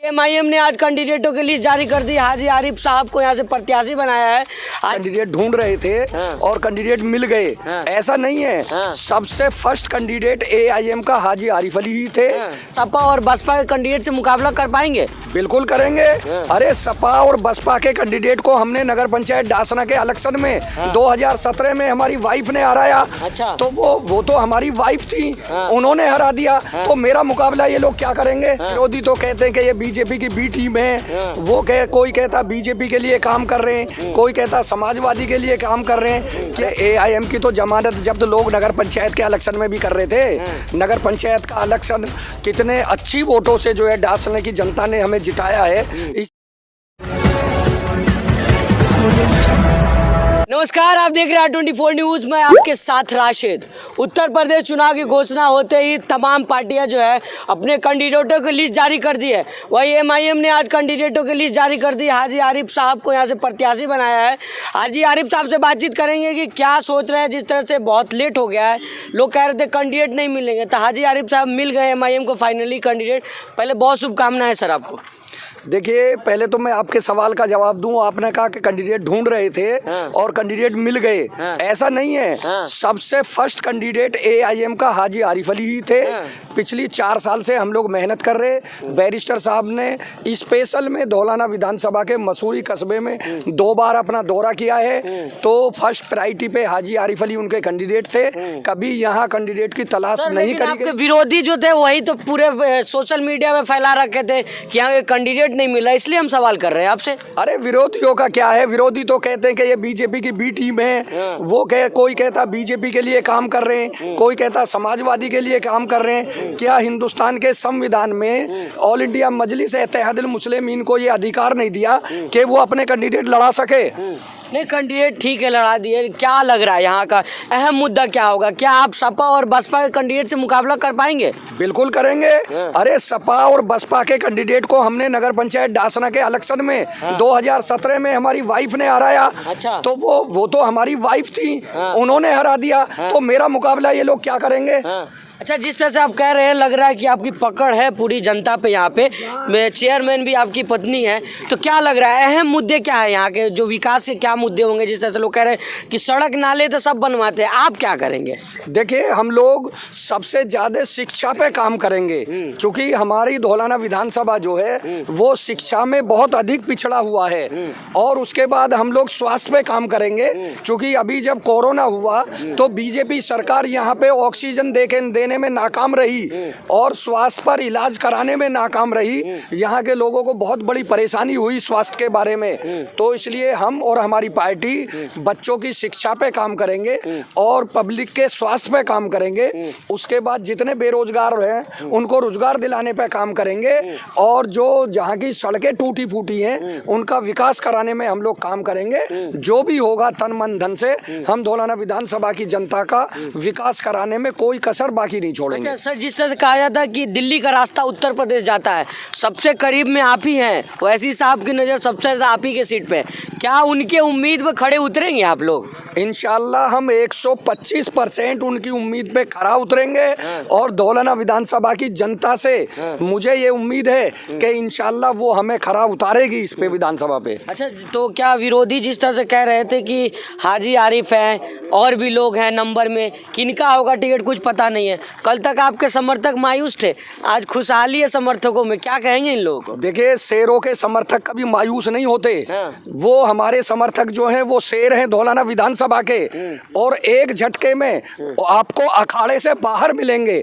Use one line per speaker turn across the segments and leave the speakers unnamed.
MIM ने आज कैंडिडेटों की लिस्ट जारी कर दी। हाजी आरिफ साहब को यहाँ से प्रत्याशी बनाया है।
कैंडिडेट ढूंढ रहे थे और कैंडिडेट मिल गए। ऐसा नहीं है, सबसे फर्स्ट कैंडिडेट एआईएम का हाजी आरिफ अली ही थे।
सपा और बसपा के कैंडिडेट से मुकाबला कर पाएंगे?
बिल्कुल करेंगे। अरे सपा और बसपा के कैंडिडेट को हमने नगर पंचायत डासना के इलेक्शन में 2017 में हमारी वाइफ ने हराया।
अच्छा।
तो वो तो हमारी वाइफ थी, उन्होंने हरा दिया। तो मेरा मुकाबला ये लोग क्या करेंगे? विरोधी तो कहते हैं कि ये बीजेपी की बी टीम है। वो कोई कहता बीजेपी के लिए काम कर रहे हैं, कोई कहता समाजवादी के लिए काम कर रहे हैं। कि एआईएम की तो जमानत जब्त लोग नगर पंचायत के इलेक्शन में भी कर रहे थे। नगर पंचायत का इलेक्शन कितने अच्छी वोटों से जो है डासने की जनता ने हमें जिताया है।
नमस्कार, आप देख रहे हैं 24 न्यूज में आपके साथ राशिद। उत्तर प्रदेश चुनाव की घोषणा होते ही तमाम पार्टियां जो है अपने कैंडिडेटों की लिस्ट जारी कर दी है। वही एमआईएम ने आज कैंडिडेटों की लिस्ट जारी कर दी। हाजी आरिफ साहब को यहां से प्रत्याशी बनाया है। हाजी आरिफ साहब से बातचीत करेंगे कि क्या सोच रहे हैं। जिस तरह से बहुत लेट हो गया है, लोग कह रहे थे कैंडिडेट नहीं मिलेंगे, तो हाजी आरिफ साहब मिल गए एमआईएम को फाइनली कैंडिडेट। पहले बहुत शुभकामनाएं सर आपको।
देखिए, पहले तो मैं आपके सवाल का जवाब दूं। आपने कहा कि कैंडिडेट ढूंढ रहे थे और कैंडिडेट मिल गए। ऐसा नहीं है, सबसे फर्स्ट कैंडिडेट एआईएम का हाजी आरिफ अली ही थे। पिछली 4 साल से हम लोग मेहनत कर रहे। बैरिस्टर साहब ने स्पेशल में धौलाना विधानसभा के मसूरी कस्बे में 2 बार अपना दौरा किया है। तो फर्स्ट प्रायोरिटी पे हाजी आरिफ अली उनके कैंडिडेट थे। कभी यहाँ कैंडिडेट की तलाश नहीं करी।
आपके विरोधी जो थे वही तो पूरे सोशल मीडिया में फैला रखे थे कि यहाँ कैंडिडेट नहीं मिला, इसलिए हम सवाल कर रहे हैं आपसे।
अरे विरोधियों का क्या है? विरोधी तो कहते हैं कि ये बीजेपी की बी टीम है। वो कोई कहता बीजेपी के लिए काम कर रहे हैं, कोई कहता समाजवादी के लिए काम कर रहे हैं। क्या हिंदुस्तान के संविधान में ऑल इंडिया मजलिस इत्तेहादुल मुस्लिमीन को ये अधिकार नहीं दिया कि वो अपने कैंडिडेट लड़ा सके?
नहीं, कैंडिडेट ठीक है, लड़ा दिए। क्या लग रहा है यहाँ का अहम मुद्दा क्या होगा? क्या आप सपा और बसपा के कैंडिडेट से मुकाबला कर पाएंगे?
बिल्कुल करेंगे। अरे सपा और बसपा के कैंडिडेट को हमने नगर पंचायत डासना के इलेक्शन में 2017 में हमारी वाइफ ने हराया।
अच्छा।
तो वो तो हमारी वाइफ थी, उन्होंने हरा दिया। तो मेरा मुकाबला ये लोग क्या करेंगे?
अच्छा, जिस तरह से आप कह रहे हैं, लग रहा है कि आपकी पकड़ है पूरी जनता पे। यहाँ पे चेयरमैन भी आपकी पत्नी है, तो क्या लग रहा है अहम मुद्दे क्या है यहाँ के? जो विकास के क्या मुद्दे होंगे? जिस तरह से लोग कह रहे हैं कि सड़क नाले तो सब बनवाते हैं, आप क्या करेंगे? देखिए,
हम लोग सबसे ज्यादा शिक्षा पे काम करेंगे, क्योंकि हमारी धौलाना विधानसभा जो है वो शिक्षा में बहुत अधिक पिछड़ा हुआ है। और उसके बाद हम लोग स्वास्थ्य पे काम करेंगे, क्योंकि अभी जब कोरोना हुआ तो बीजेपी सरकार यहाँ पे ऑक्सीजन देने में नाकाम रही और स्वास्थ्य पर इलाज कराने में नाकाम रही। यहाँ के लोगों को बहुत बड़ी परेशानी हुई स्वास्थ्य के बारे में। तो इसलिए हम और हमारी पार्टी बच्चों की शिक्षा पे काम करेंगे और पब्लिक के स्वास्थ्य पे काम करेंगे। उसके बाद जितने बेरोजगार हैं उनको रोजगार दिलाने पे काम करेंगे और जो जहाँ की सड़कें टूटी फूटी हैं उनका विकास कराने में हम लोग काम करेंगे। जो भी होगा तन मन धन से हम धौलाना विधानसभा की जनता का विकास कराने में कोई कसर बाकी नहीं छोड़ेंगे।
अच्छा सर, जिस तरह से कहा जाता है कि दिल्ली का रास्ता उत्तर प्रदेश जाता है, सबसे करीब में आप ही हैं, वैसी साहब की नज़र सबसे ज़्यादा आप ही के सीट पे। क्या उनके उम्मीद पे खड़े उतरेंगे आप लोग?
इंशाल्लाह हम 125% उनकी उम्मीद पे खरा उतरेंगे और धौलाना विधानसभा की जनता से मुझे ये उम्मीद है कि इंशाल्लाह वो हमें खरा उतारेगी इस पे विधानसभा पे।
अच्छा, तो क्या विरोधी जिस तरह से कह रहे थे कि हाजी आरिफ हैं और भी लोग हैं नंबर में, किनका होगा टिकट कुछ पता नहीं है। कल तक आपके समर्थक मायूस थे, आज खुशहाली है समर्थकों में, क्या कहेंगे इन लोगों को?
देखिए, शेरों के समर्थक कभी मायूस नहीं होते। वो हमारे समर्थक जो हैं वो शेर हैं धौलाना विधानसभा के, और एक झटके में आपको अखाड़े से बाहर मिलेंगे।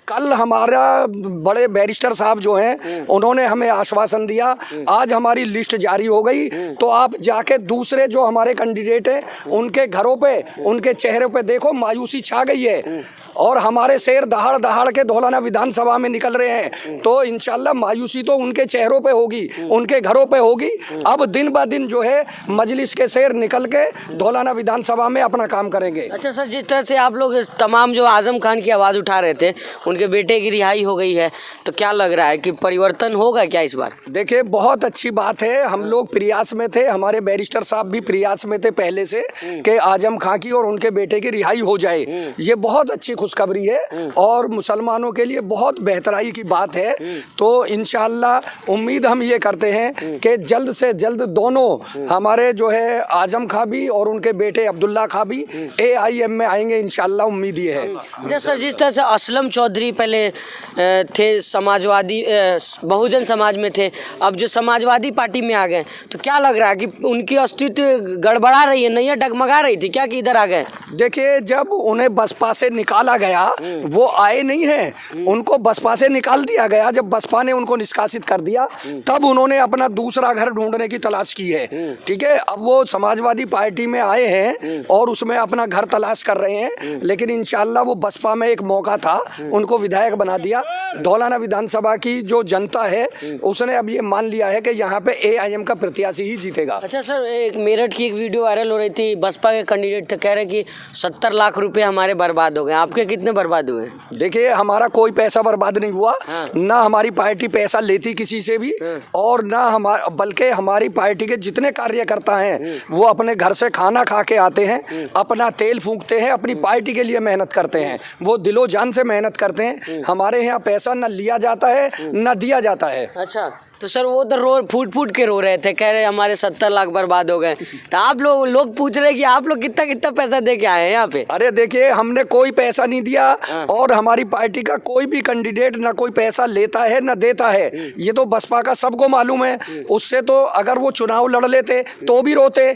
कल हमारा बड़े बैरिस्टर साहब जो हैं उन्होंने हमें आश्वासन दिया, आज हमारी लिस्ट जारी हो गई तो आप जाके दूसरे जो हमारे कैंडिडेट हैं उनके घरों पे, उनके चेहरे पे देखो, मायूसी छा गई है। और हमारे शेर दहाड़ दहाड़ के धौलाना विधानसभा में निकल रहे हैं। तो इंशाल्लाह मायूसी तो उनके चेहरों पे होगी, उनके घरों पे होगी। अब दिन ब दिन जो है मजलिस के शेर निकल के धौलाना विधानसभा में अपना काम करेंगे।
अच्छा सर, जिस तरह से आप लोग तमाम जो आजम खान की आवाज़ उठा रहे थे, उनके बेटे की रिहाई हो गई है, तो क्या लग रहा है कि परिवर्तन होगा क्या इस बार?
देखिए, बहुत अच्छी बात है। हम लोग प्रयास में थे, हमारे बैरिस्टर साहब भी प्रयास में थे पहले से कि आजम खान की और उनके बेटे की रिहाई हो जाए। ये बहुत अच्छी खुशखबरी है और मुसलमानों के लिए बहुत बेहतराई की बात है। तो इंशाअल्लाह उम्मीद हम ये करते हैं कि जल्द से जल्द दोनों हमारे जो है आजम खां भी और उनके बेटे अब्दुल्ला खां भी AIM में आएंगे, इंशाअल्लाह उम्मीद ये है।
अच्छा सर, जिस तरह से असलम चौधरी पहले थे समाजवादी बहुजन समाज में थे, अब जो समाजवादी पार्टी में आ गए, तो क्या लग रहा है कि उनकी अस्तित्व गड़बड़ा रही है, नैया डगमगा रही थी क्या कि इधर आ गए?
देखिए, जब उन्हें बसपा से निकाला गया वो आए नहीं हैं, उनको बसपा से निकाल दिया गया। जब बसपा ने उनको निष्कासित कर दिया तब उन्होंने अपना दूसरा घर ढूंढने की तलाश की है। ठीक है, अब वो समाजवादी पार्टी में आए हैं और उसमें अपना घर तलाश कर रहे हैं, लेकिन इंशाअल्लाह वो बसपा में एक मौका था, उनको विधायक बना दिया। धौलाना विधानसभा की जो जनता है उसने अब ये मान लिया है कि यहाँ पे AIM का प्रत्याशी ही जीतेगा।
अच्छा सर, एक मेरठ की एक वीडियो वायरल हो रही थी, बसपा के कैंडिडेट थे, कह रहे कि 70 लाख रुपए हमारे बर्बाद हो गए। आपके कितने बर्बाद हुए?
देखिए, हमारा कोई पैसा बर्बाद नहीं हुआ, ना हमारी पार्टी पैसा लेती किसी से भी, और ना हमारा, बल्कि हमारी पार्टी के जितने कार्यकर्ता हैं वो अपने घर से खाना खा के आते हैं, अपना तेल फूंकते हैं, अपनी पार्टी के लिए मेहनत करते हैं, वो दिलो जान से मेहनत करते हैं। हमारे यहाँ पैसा न लिया जाता है न दिया जाता है।
अच्छा, तो सर वो तो फूट फूट के रो रहे थे, कह रहे हमारे 70 लाख बर्बाद हो गए। तो आप लोग पूछ रहे कि आप लोग कितना कितना पैसा दे के आए हैं यहाँ पे? अरे
देखिए, हमने कोई पैसा नहीं दिया और हमारी पार्टी का कोई भी कैंडिडेट ना कोई पैसा लेता है ना देता है, ये तो बसपा का सबको मालूम है। उससे तो अगर वो चुनाव लड़ लेते तो भी रोते,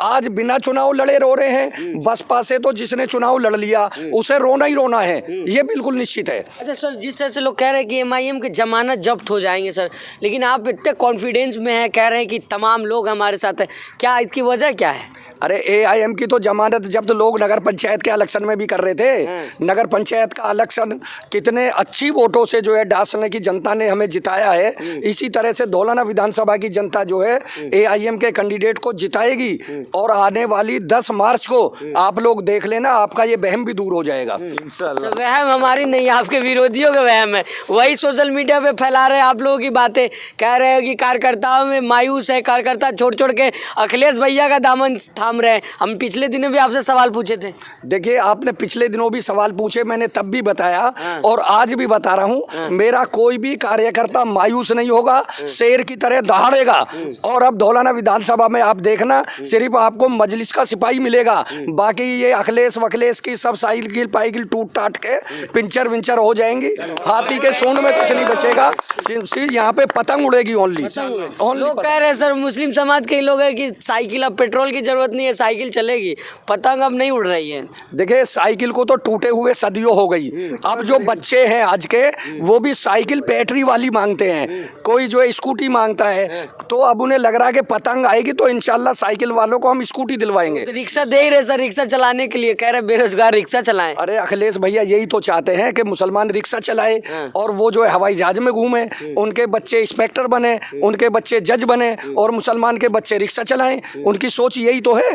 आज बिना चुनाव लड़े रो रहे हैं। बसपा से तो जिसने चुनाव लड़ लिया उसे रोना ही रोना है, ये बिल्कुल निश्चित है।
अच्छा सर, जिस तरह से लोग कह रहे हैं कि MIM की जमानत जब्त हो जाएंगे सर, लेकिन आप इतने कॉन्फिडेंस में हैं, कह रहे हैं कि तमाम लोग हमारे साथ हैं, क्या इसकी वजह क्या है?
अरे AIM की तो जमानत जब्त लोग नगर पंचायत के इलेक्शन में भी कर रहे थे। नगर पंचायत का इलेक्शन कितने अच्छी वोटों से जो है डासने की जनता ने हमें जिताया है। इसी तरह से धौलाना विधानसभा की जनता जो है AIM के कैंडिडेट को जिताएगी और आने वाली 10 मार्च को आप लोग देख लेना, आपका ये वहम भी दूर हो जाएगा।
तो वहम हमारी नहीं, आपके विरोधियों का वहम है, वही सोशल मीडिया पे फैला रहे हैं आप लोगों की बातें, कह रहे हैं कि कार्यकर्ताओं में मायूस है, कार्यकर्ता छोड़ छोड़ के अखिलेश भैया का दामन थाम रहे हैं। हम पिछले दिनों भी आपसे सवाल पूछे थे।
देखिए, आपने पिछले दिनों भी सवाल पूछे, मैंने तब भी बताया और आज भी बता रहा हूँ, मेरा कोई भी कार्यकर्ता मायूस नहीं होगा, शेर की तरह दहाड़ेगा। और अब धौलाना विधानसभा में आप देखना, सिर्फ आपको मजलिस का सिपाही मिलेगा, बाकी ये अखिलेश वखलेश की सब साइकिल पाइकिल टूट टाट के पिंचर विंचर हो जाएंगी, हाथी के सूंड में कुछ नहीं बचेगा, सिर्फ यहाँ पे पतंग उड़ेगी ओनली।
लोग कह रहे हैं सर, मुस्लिम समाज के लोग है कि साइकिल, अब पेट्रोल की जरूरत नहीं है, साइकिल चलेगी, पतंग अब नहीं उड़ रही है।
देखिए, साइकिल को तो टूटे हुए सदियों हो गई, अब जो बच्चे हैं आज के वो भी साइकिल बैटरी वाली मांगते हैं, कोई जो है स्कूटी मांगता है। तो अब उन्हें लग रहा है कि पतंग आएगी तो इंशाल्लाह साइकिल वालों को हम स्कूटी दिलवाएंगे।
तो रिक्शा दे ही रहे सर, रिक्शा चलाने के लिए कह रहे बेरोजगार रिक्शा चलाएं।
अरे अखिलेश भैया यही तो चाहते हैं कि मुसलमान रिक्शा चलाए और वो जो है हवाई जहाज में घूमे, उनके बच्चे इंस्पेक्टर बने, उनके बच्चे जज बने और मुसलमान के बच्चे रिक्शा चलाएं। उनकी सोच यही तो है।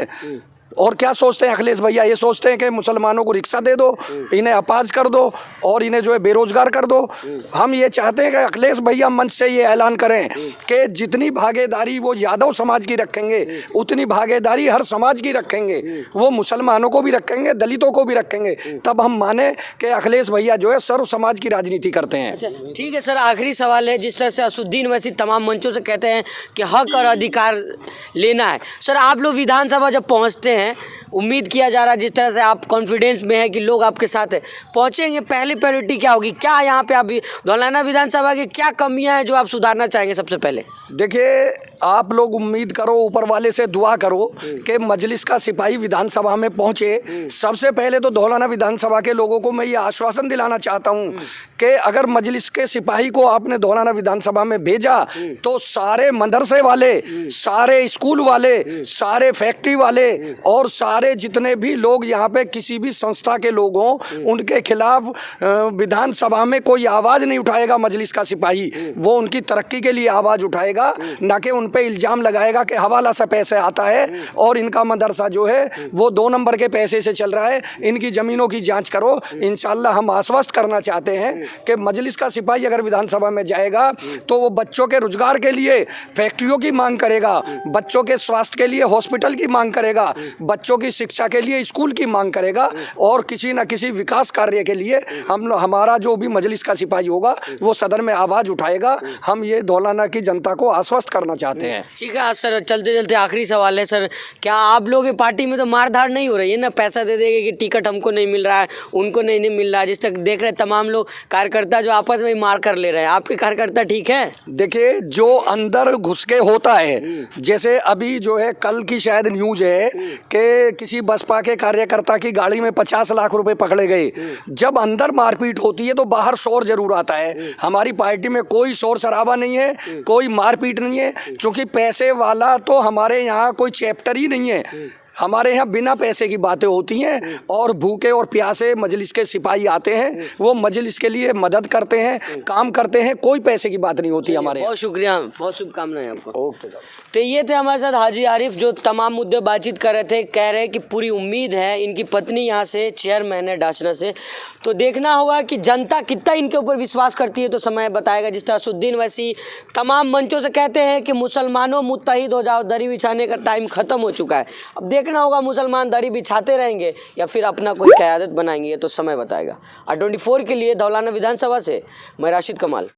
और क्या सोचते हैं अखिलेश भैया? ये सोचते हैं कि मुसलमानों को रिक्शा दे दो, इन्हें अपाज कर दो और इन्हें जो है बेरोजगार कर दो। हम ये चाहते हैं कि अखिलेश भैया मंच से ये ऐलान करें कि जितनी भागीदारी वो यादव समाज की रखेंगे उतनी भागीदारी हर समाज की रखेंगे, वो मुसलमानों को भी रखेंगे, दलितों को भी रखेंगे, तब हम माने कि अखिलेश भैया जो है सर्व समाज की राजनीति करते हैं।
अच्छा ठीक है सर, आखिरी सवाल है, जिस तरह से असुद्दीन वैसी तमाम मंचों से कहते हैं कि हक और अधिकार लेना है, सर आप लोग विधानसभा जब पहुँचते हैं, उम्मीद किया जा रहा है जिस तरह से आप कॉन्फिडेंस में है कि लोग आपके साथ है, पहुंचेंगे, पहली प्रायोरिटी क्या होगी? क्या यहाँ पे आप धौलाना विधानसभा की क्या कमियां हैं जो आप सुधारना चाहेंगे सबसे पहले?
देखिए, आप लोग उम्मीद करो, ऊपर वाले से दुआ करो कि मजलिस का सिपाही विधानसभा में पहुंचे। सबसे पहले तो धौलाना विधानसभा के लोगों को मैं ये आश्वासन दिलाना चाहता हूं कि अगर मजलिस के सिपाही को आपने धौलाना विधानसभा में भेजा तो सारे मदरसे वाले, सारे स्कूल वाले, सारे फैक्ट्री वाले और सारे जितने भी लोग यहाँ पे किसी भी संस्था के लोग हों, उनके खिलाफ विधानसभा में कोई आवाज़ नहीं उठाएगा मजलिस का सिपाही। वो उनकी तरक्की के लिए आवाज़ उठाएगा, ना कि उन पे इल्ज़ाम लगाएगा कि हवाला से पैसे आता है और इनका मदरसा जो है वो 2 नंबर के पैसे से चल रहा है, इनकी ज़मीनों की जांच करो। इंशाल्लाह हम आश्वस्त करना चाहते हैं कि मजलिस का सिपाही अगर विधानसभा में जाएगा तो वो बच्चों के रोजगार के लिए फैक्ट्रियों की मांग करेगा, बच्चों के स्वास्थ्य के लिए हॉस्पिटल की मांग करेगा, बच्चों की शिक्षा के लिए स्कूल की मांग करेगा और किसी न किसी विकास कार्य के लिए हमारा जो भी मजलिस का सिपाही होगा वो सदन में आवाज़ उठाएगा। हम ये धौलाना की जनता को आश्वस्त करना चाहते हैं।
ठीक है। आज सर चलते चलते आखिरी सवाल है सर, क्या आप लोगों की पार्टी में तो मारधाड़ नहीं हो रही है ना? पैसा दे देंगे कि टिकट हमको नहीं मिल रहा है, उनको नहीं मिल रहा है, जिस तक देख रहे तमाम लोग कार्यकर्ता जो आपस में मार कर ले रहे हैं। आपके कार्यकर्ता ठीक है?
देखिए, जो अंदर घुस के होता है, जैसे अभी जो है कल की शायद न्यूज है कि किसी बसपा के कार्यकर्ता की गाड़ी में 50 लाख रुपए पकड़े गए। जब अंदर मारपीट होती है तो बाहर शोर जरूर आता है। हमारी पार्टी में कोई शोर शराबा नहीं है, कोई मारपीट नहीं है, क्योंकि पैसे वाला तो हमारे यहाँ कोई चैप्टर ही नहीं है। हमारे यहाँ बिना पैसे की बातें होती हैं और भूखे और प्यासे मजलिस के सिपाही आते हैं, वो मजलिस के लिए मदद करते हैं, काम करते हैं, कोई पैसे की बात नहीं होती हमारे यहाँ।
बहुत शुक्रिया, बहुत शुभकामनाएं आपको।
Okay sir.
तो ये थे हमारे साथ हाजी आरिफ, जो तमाम मुद्दे बातचीत कर रहे थे। कह रहे कि पूरी उम्मीद है, इनकी पत्नी यहाँ से चेयरमैन है डासना से, तो देखना होगा कि जनता कितना इनके ऊपर विश्वास करती है, तो समय बताएगा। जिस तरह असुद्दीन वैसी तमाम मंचों से कहते हैं कि मुसलमानों मुत्तहिद हो जाओ, दरी बिछाने का टाइम ख़त्म हो चुका है। अब देखना होगा मुसलमान दरी बिछाते रहेंगे या फिर अपना कोई क़यादत बनाएंगे, ये तो समय बताएगा। और 24 के लिए धौलाना विधानसभा से मैं राशिद कमाल।